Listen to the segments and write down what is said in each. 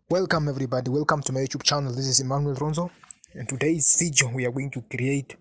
Welcome everybody, welcome to my YouTube channel. This is Emmanuel Ronzo. In today's video we are going to create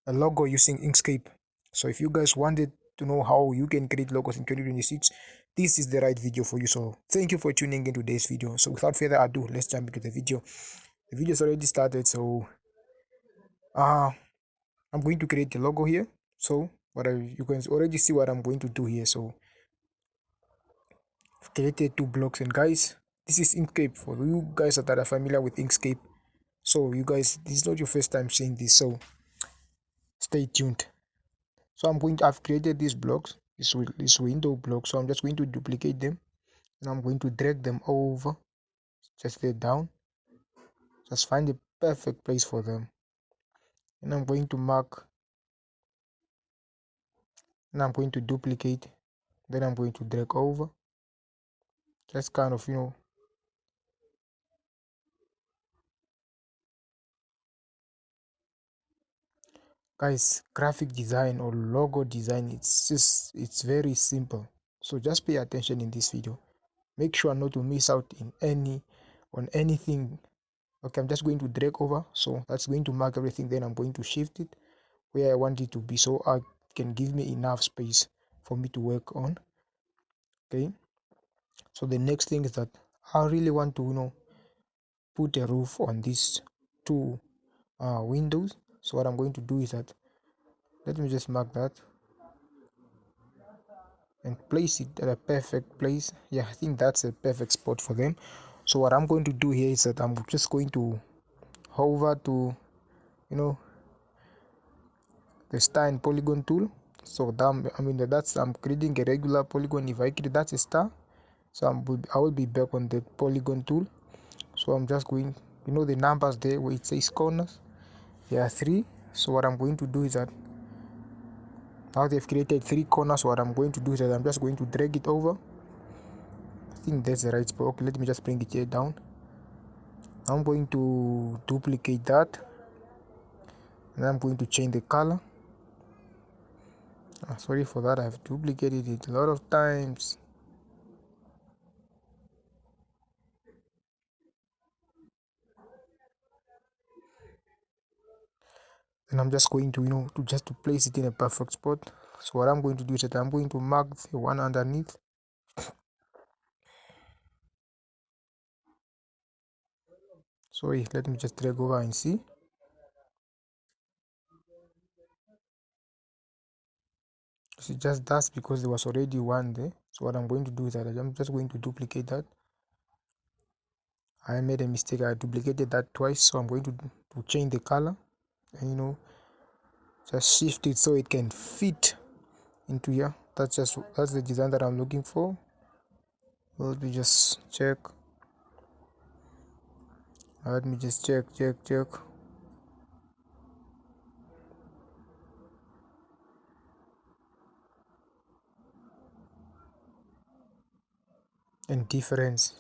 a logo using Inkscape. So if you guys wanted to know how you can create logos in 2026, this is the right video for you. So thank you for tuning in today's video. So without further ado, let's jump into the video. The video is already started, so I'm going to create the logo here. So you can already see what I'm going to do here. So I've created two blocks, and guys, this is Inkscape. For you guys that are familiar with Inkscape, so you guys, this is not your first time seeing this, so stay tuned. So I've created these blocks, this window block, so I'm just going to duplicate them and I'm going to drag them over, just there down, just find the perfect place for them, and I'm going to mark, and I'm going to duplicate, then I'm going to drag over, just kind of, guys, graphic design or logo design, it's very simple. So just pay attention in this video, make sure not to miss out on anything. Okay, I'm just going to drag over, so that's going to mark everything. Then I'm going to shift it where I want it to be, so I can give me enough space for me to work on. Okay, so the next thing is that I really want to put a roof on these two windows. So what I'm going to do is that, let me just mark that and place it at a perfect place. Yeah, I think that's a perfect spot for them. So what I'm going to do here is that I'm just going to hover to the star and polygon tool. So that's I'm creating a regular polygon. If I create, that's a star, so I will be back on the polygon tool. So I'm just going, the numbers there where it says corners, there are 3. So what I'm going to do is that, now they've created 3 corners, what I'm going to do is that I'm just going to drag it over. I think that's the right spot. Okay, let me just bring it here down. I'm going to duplicate that, and I'm going to change the color. Sorry for that, I've duplicated it a lot of times. And I'm just going to to place it in a perfect spot. So what I'm going to do is that I'm going to mark the one underneath. Sorry, let me just drag over and see. So that's because there was already one there. So what I'm going to do is that I'm just going to duplicate that. I made a mistake, I duplicated that twice, so I'm going to change the color and just shift it so it can fit into here. That's the design that I'm looking for. Let me just check. Let me just check. And difference.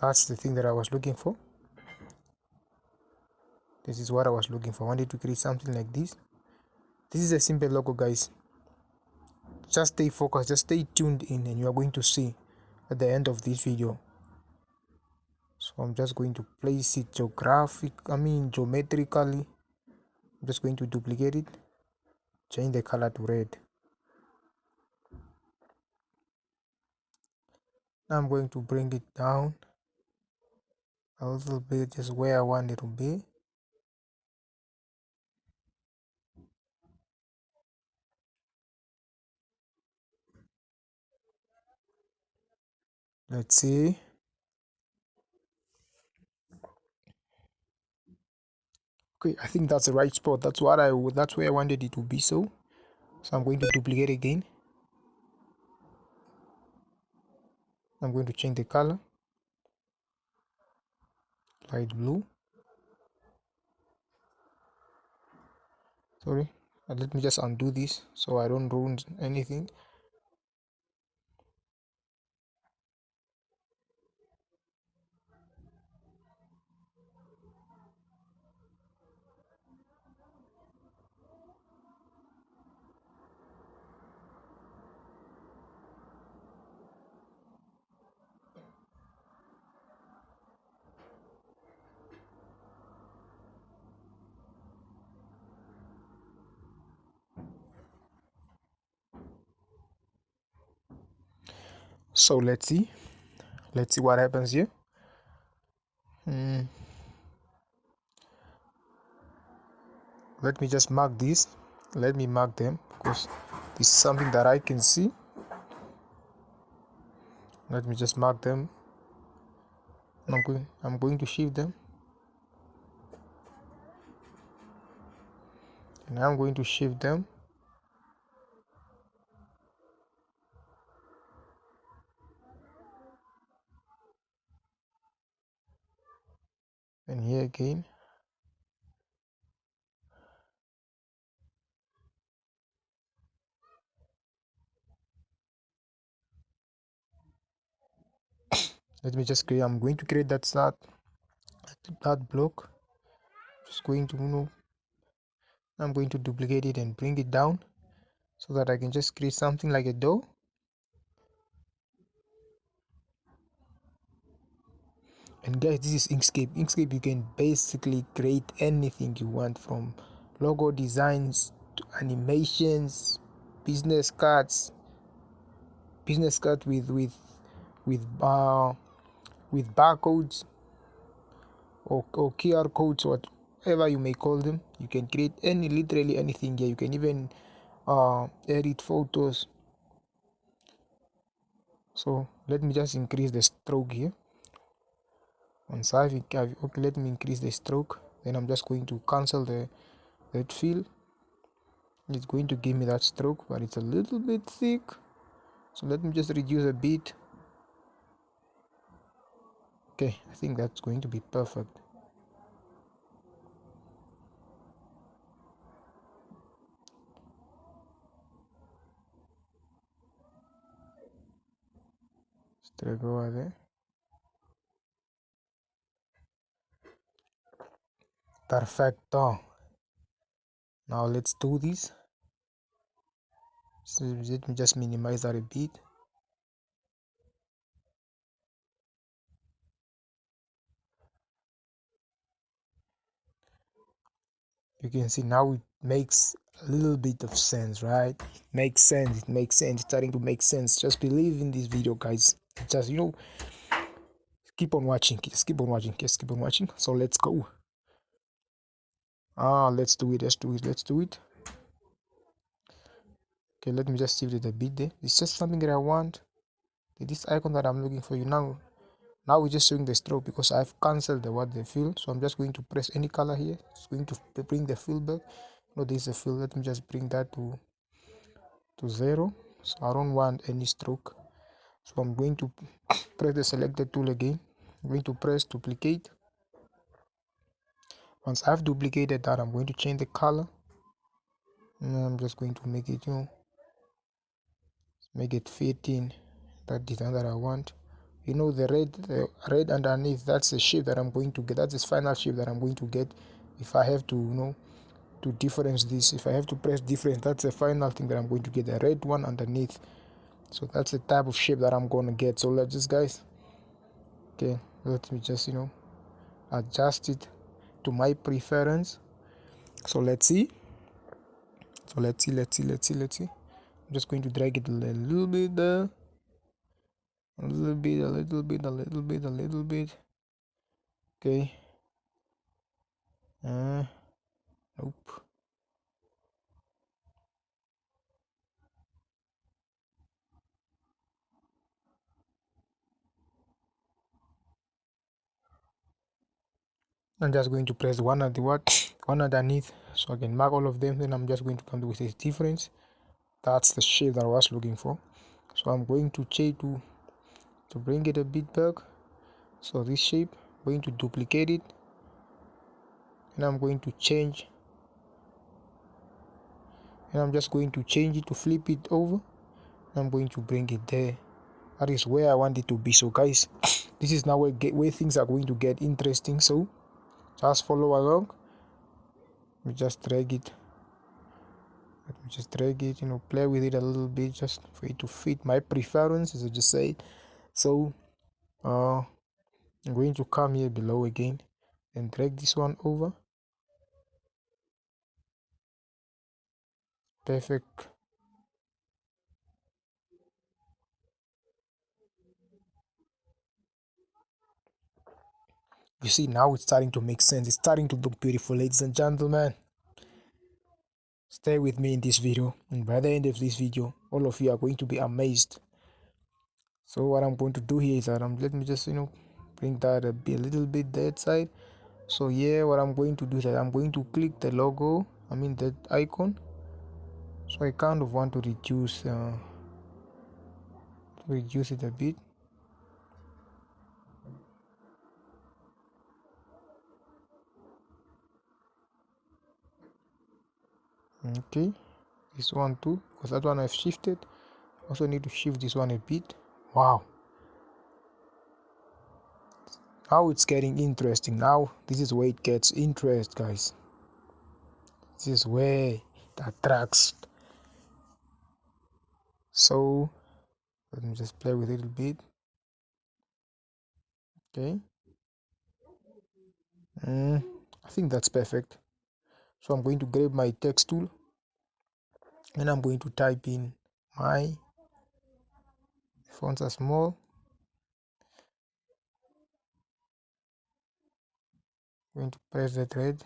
That's the thing that I was looking for. This is what I was looking for. I wanted to create something like this. This is a simple logo, guys. Just stay focused, just stay tuned in, and you are going to see at the end of this video. So I'm just going to place it geometrically. I'm just going to duplicate it, change the color to red. Now I'm going to bring it down a little bit, just where I want it to be. Let's see. Okay, I think that's the right spot. That's where I wanted it to be. So I'm going to duplicate again. I'm going to change the color, light blue. Sorry, let me just undo this so I don't ruin anything. So let's see what happens here. Let me just mark these. Let me mark them because this is something that I can see. Let me just mark them. I'm going to shift them, and I'm going to shift them, and here again. Let me just create. I'm going to create that block. Just going to I'm going to duplicate it and bring it down so that I can just create something like a door. And guys, this is Inkscape. Inkscape, you can basically create anything you want, from logo designs to animations, business cards, business card with uh with barcodes or QR codes, whatever you may call them. You can create literally anything here. You can even edit photos. So let me just increase the stroke here. Once okay, let me increase the stroke. Then I'm just going to cancel the red fill. It's going to give me that stroke, but it's a little bit thick. So let me just reduce a bit. Okay, I think that's going to be perfect. Straight over there. Perfecto. Now let's do this. So let me just minimize that a bit. You can see now it makes a little bit of sense, right? It makes sense. It makes sense. It's starting to make sense. Just believe in this video, guys. Just keep on watching. Just keep on watching. Just keep on watching. So let's go. Let's do it. Let's do it. Let's do it. Okay, let me just shift it a bit there. It's just something that I want. This icon that I'm looking for you now. Now we're just showing the stroke because I've cancelled the fill. So I'm just going to press any color here. It's going to bring the fill back. This is a fill. Let me just bring that to 0. So I don't want any stroke. So I'm going to press the selected tool again. I'm going to press duplicate. Once I've duplicated that, I'm going to change the color. And I'm just going to make it, make it fit in that design that I want. The red underneath, that's the shape that I'm going to get. That's the final shape that I'm going to get. If I have to to difference this, if I have to press difference, that's the final thing that I'm going to get, the red one underneath. So that's the type of shape that I'm going to get. So let's just, guys, okay, let me just adjust it to my preference. So let's see. Let's see. I'm just going to drag it a little bit there, a little bit. Okay. Nope. I'm just going to press one at the one underneath, so I can mark all of them. Then I'm just going to come with a difference. That's the shape that I was looking for. So I'm going to change to bring it a bit back. So this shape, I'm going to duplicate it, and I'm going to change, and I'm just going to change it to flip it over. I'm going to bring it there. That is where I want it to be. So guys, this is now where things are going to get interesting. So just follow along. We just drag it. Let me just drag it, play with it a little bit just for it to fit my preference, as I just said. So I'm going to come here below again and drag this one over. Perfect. You see, now it's starting to make sense. It's starting to look beautiful, ladies and gentlemen. Stay with me in this video, and by the end of this video, all of you are going to be amazed. So what I'm going to do here is that let me just bring that a little bit that side. So yeah, what I'm going to do is that I'm going to click the logo, I mean that icon. So I kind of want to reduce it a bit. Okay, this one too, because that one I've shifted. Also need to shift this one a bit. Wow, now it's getting interesting. Now this is where it gets interest, guys. This is where it attracts. So let me just play with it a little bit. Okay, I think that's perfect. So I'm going to grab my text tool and I'm going to type in my fonts are small. I'm going to press that red,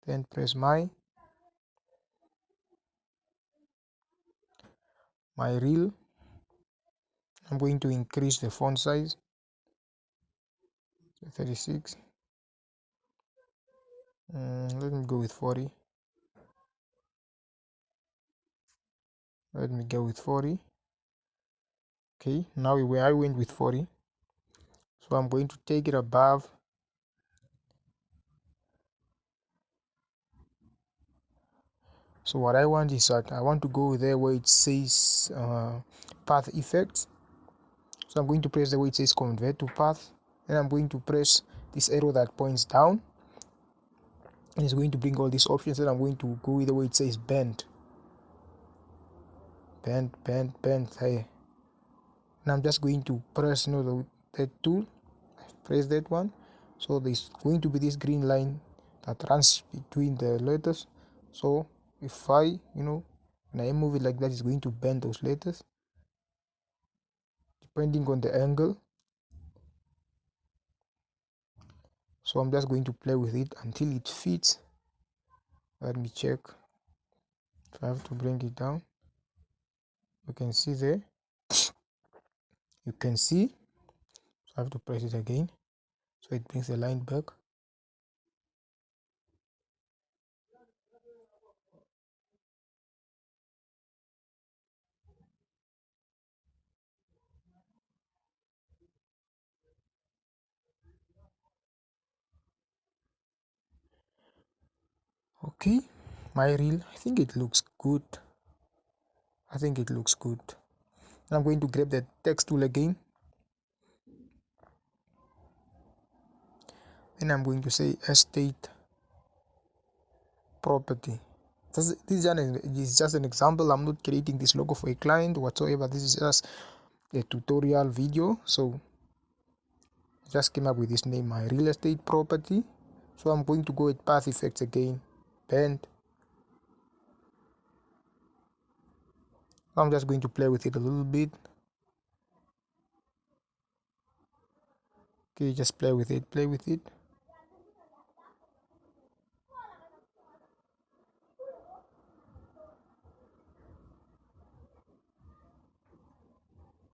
then press my reel. I'm going to increase the font size to 36. Let me go with 40. Let me go with 40. Okay, now I went with 40. So I'm going to take it above. So what I want is that I want to go there where it says path effects. So I'm going to press the way it says convert to path. Then I'm going to press this arrow that points down. And it's going to bring all these options. Then I'm going to go with the way it says bend. Bend. Hey. And I'm just going to press that tool. Press that one. So there's going to be this green line that runs between the letters. So if I when I move it like that, it's going to bend those letters depending on the angle. So I'm just going to play with it until it fits. Let me check. So I have to bring it down. You can see there. You can see. So I have to press it again. So it brings the line back. Okay, my reel. I think it looks good. I'm going to grab the text tool again. Then I'm going to say estate property. This is just an example. I'm not creating this logo for a client whatsoever. This is just a tutorial video. So I just came up with this name, my real estate property. So I'm going to go with path effects again. Bend. I'm just going to play with it a little bit. Okay, just play with it.